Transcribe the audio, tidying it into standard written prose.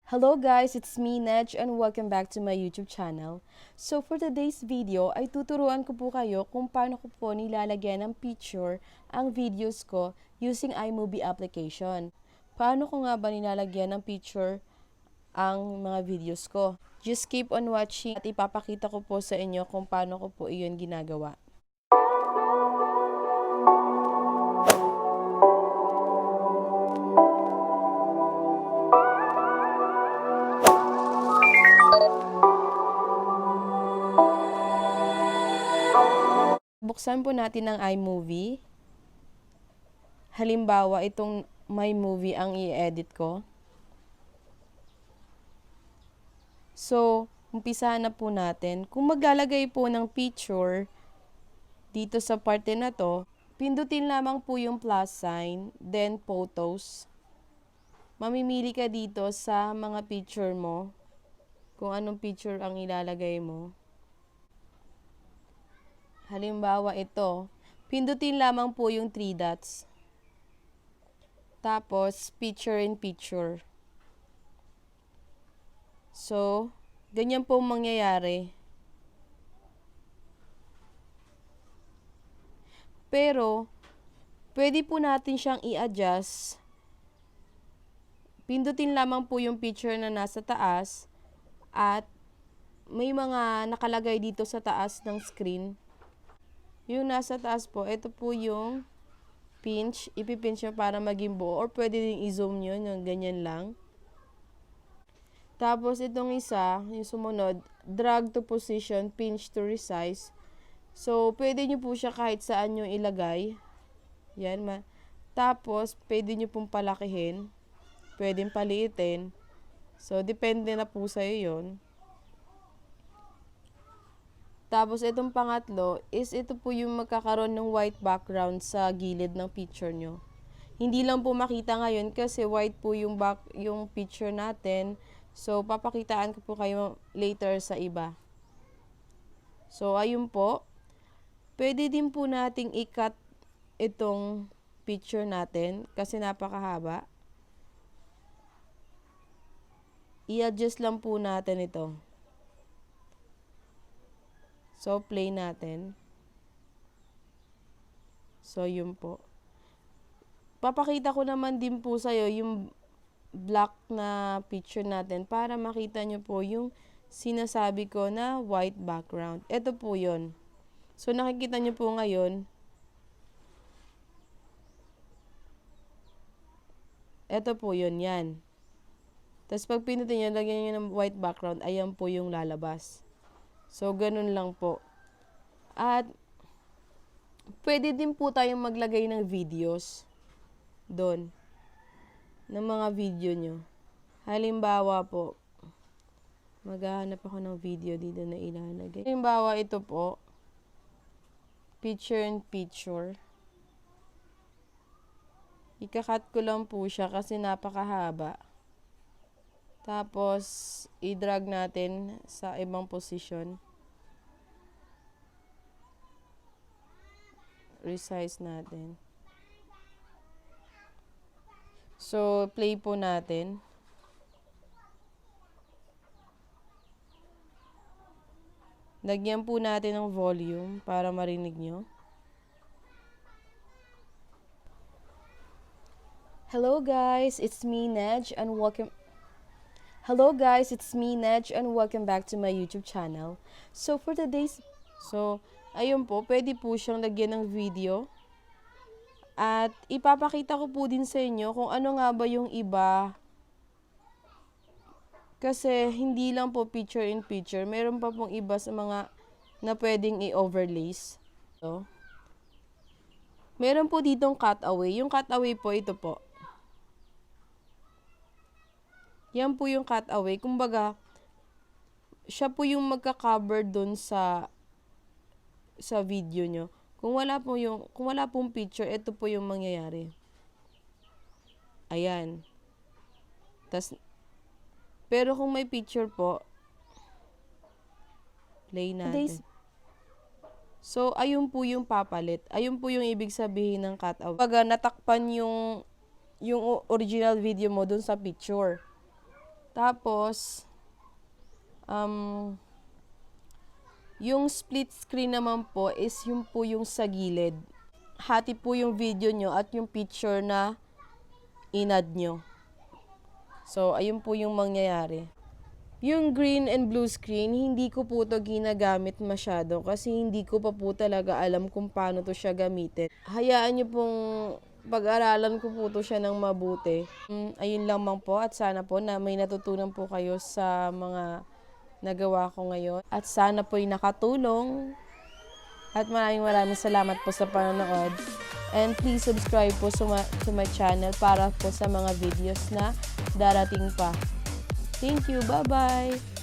Hello guys, it's me,Nej, and welcome back to my YouTube channel. So for today's video, ay tuturuan ko po kayo kung paano ko po nilalagyan ng picture ang videos ko using iMovie application. Paano ko nga ba nilalagyan ng picture ang mga videos ko? Just keep on watching at ipapakita ko po sa inyo kung paano ko po iyon ginagawa. Buksan po natin ang iMovie. Halimbawa, itong my movie ang i-edit ko. So, umpisahan na po natin. Kung maglalagay po ng picture dito sa parte na to, pindutin lamang po yung plus sign, then photos. Mamimili ka dito sa mga picture mo, kung anong picture ang ilalagay mo. Halimbawa ito, pindutin lamang po yung 3 dots. Tapos, picture in picture. So, ganyan po mangyayari. Pero, pwede po natin siyang i-adjust. Pindutin lamang po yung picture na nasa taas at may mga nakalagay dito sa taas ng screen. Yung nasa taas po, ito po yung pinch. Ipipinch nyo para maging buo. Or pwede din i-zoom nyo, yung ganyan lang. Tapos itong isa, yung sumunod, drag to position, pinch to resize. So, pwede nyo po siya kahit saan nyo ilagay. Yan. Tapos, pwede nyo pong palakihin. Pwedeng paliitin. So, depende na po sa'yo yun. Tapos, itong pangatlo is ito po yung magkakaroon ng white background sa gilid ng picture nyo. Hindi lang po makita ngayon kasi white po yung picture natin. So, papakitaan ko po kayo later sa iba. So, ayun po. Pwede din po nating i-cut itong picture natin kasi napakahaba. I-adjust lang po natin ito. So, play natin. So, yun po. Papakita ko naman din po sa'yo yung black na picture natin para makita nyo po yung sinasabi ko na white background. Ito po yun. So, nakikita nyo po ngayon. Ito po yun, yan. Tapos, pag pinutin nyo, lagyan nyo ng white background, ayan po yung lalabas. So, ganun lang po. At, pwede din po tayong maglagay ng videos doon. Ng mga video nyo. Halimbawa po, maghahanap ako ng video dito na ilalagay. Halimbawa, ito po, picture in picture. Ika-cut ko lang po siya kasi napakahaba. Tapos, i-drag natin sa ibang posisyon. Resize natin. So, play po natin. Lagyan po natin ng volume para marinig nyo. Hello guys, it's me, Nej, and welcome... Hello guys, it's me, Nej, and welcome back to my YouTube channel. So, for today's... So, ayun po, pwede po siyang lagyan ng video. At ipapakita ko po din sa inyo kung ano nga ba yung iba. Kasi hindi lang po picture in picture. Meron pa pong iba sa mga na pwedeng i-overlays. So, meron po ditong cutaway. Yung cutaway po, ito po. Yan po yung cutaway. Kumbaga, siya po yung magka-cover dun sa video nyo. Kung wala pong picture, ito po yung mangyayari. Ayan. Pero kung may picture po, play natin. So, ayun po yung papalit. Ayun po yung ibig sabihin ng cutout. Pag natakpan yung original video mo dun sa picture. Tapos, yung split screen naman po is yung po yung sa gilid. Hati po yung video nyo at yung picture na inad nyo. So, ayun po yung mangyayari. Yung green and blue screen, hindi ko po to ginagamit masyado kasi hindi ko pa po talaga alam kung paano to siya gamitin. Hayaan nyo pong pag-aralan ko po to siya ng mabuti. Ayun lamang po at sana po na may natutunan po kayo sa mga nagawa ko ngayon. At sana po'y nakatulong. At maraming salamat po sa panonood. And please subscribe po to my channel para po sa mga videos na darating pa. Thank you. Bye-bye!